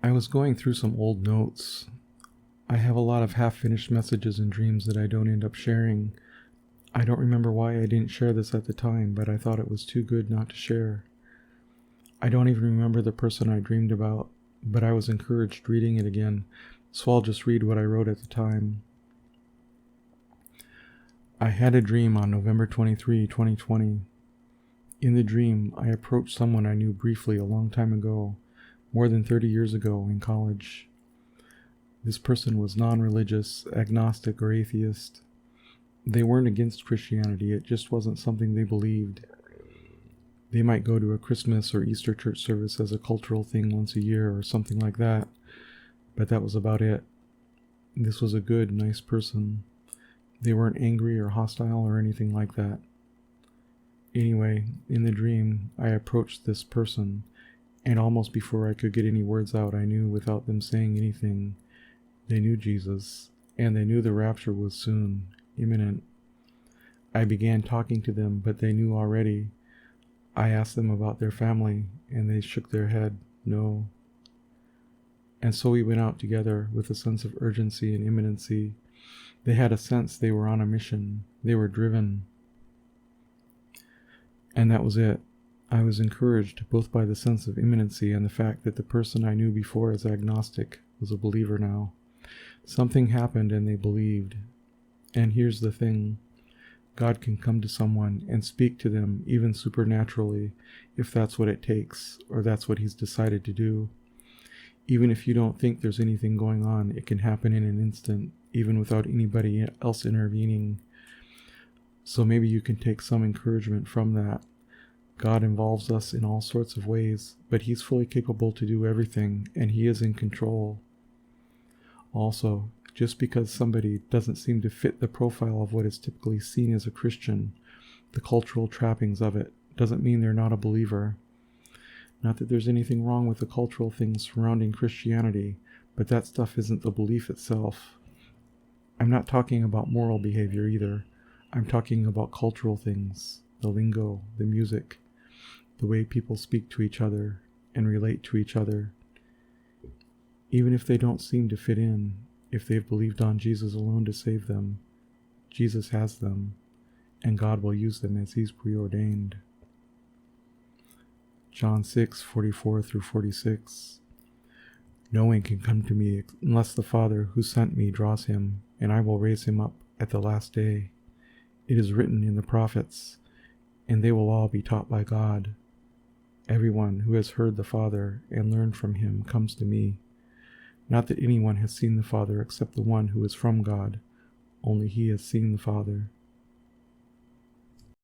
I was going through some old notes. I have a lot of half-finished messages and dreams that I don't end up sharing. I don't remember why I didn't share this at the time, but I thought it was too good not to share. I don't even remember the person I dreamed about, but I was encouraged reading it again, so I'll just read what I wrote at the time. I had a dream on November 23, 2020. In the dream, I approached someone I knew briefly a long time ago, more than 30 years ago in college. This person was non-religious, agnostic, or atheist. They weren't against Christianity, it just wasn't something they believed. They might go to a Christmas or Easter church service as a cultural thing once a year or something like that, but that was about it. This was a good, nice person. They weren't angry or hostile or anything like that. Anyway, in the dream, I approached this person, and almost before I could get any words out, I knew without them saying anything, they knew Jesus, and they knew the rapture was soon, imminent. I began talking to them, but they knew already. I asked them about their family, and they shook their head, no. And so we went out together with a sense of urgency and imminency. They had a sense they were on a mission. They were driven. And that was it. I was encouraged both by the sense of imminency and the fact that the person I knew before as agnostic was a believer now. Something happened and they believed. And here's the thing. God can come to someone and speak to them even supernaturally if that's what it takes or that's what he's decided to do. Even if you don't think there's anything going on, it can happen in an instant, even without anybody else intervening. So maybe you can take some encouragement from that. God involves us in all sorts of ways, but he's fully capable to do everything, and he is in control. Also, just because somebody doesn't seem to fit the profile of what is typically seen as a Christian, the cultural trappings of it, doesn't mean they're not a believer. Not that there's anything wrong with the cultural things surrounding Christianity, but that stuff isn't the belief itself. I'm not talking about moral behavior either. I'm talking about cultural things, the lingo, the music, the way people speak to each other and relate to each other. Even if they don't seem to fit in, if they've believed on Jesus alone to save them, Jesus has them, and God will use them as he's preordained. John 6:44-46. No one can come to me unless the Father who sent me draws him, and I will raise him up at the last day. It is written in the prophets, and they will all be taught by God. Everyone who has heard the Father and learned from him comes to me. Not that anyone has seen the Father except the one who is from God. Only he has seen the Father.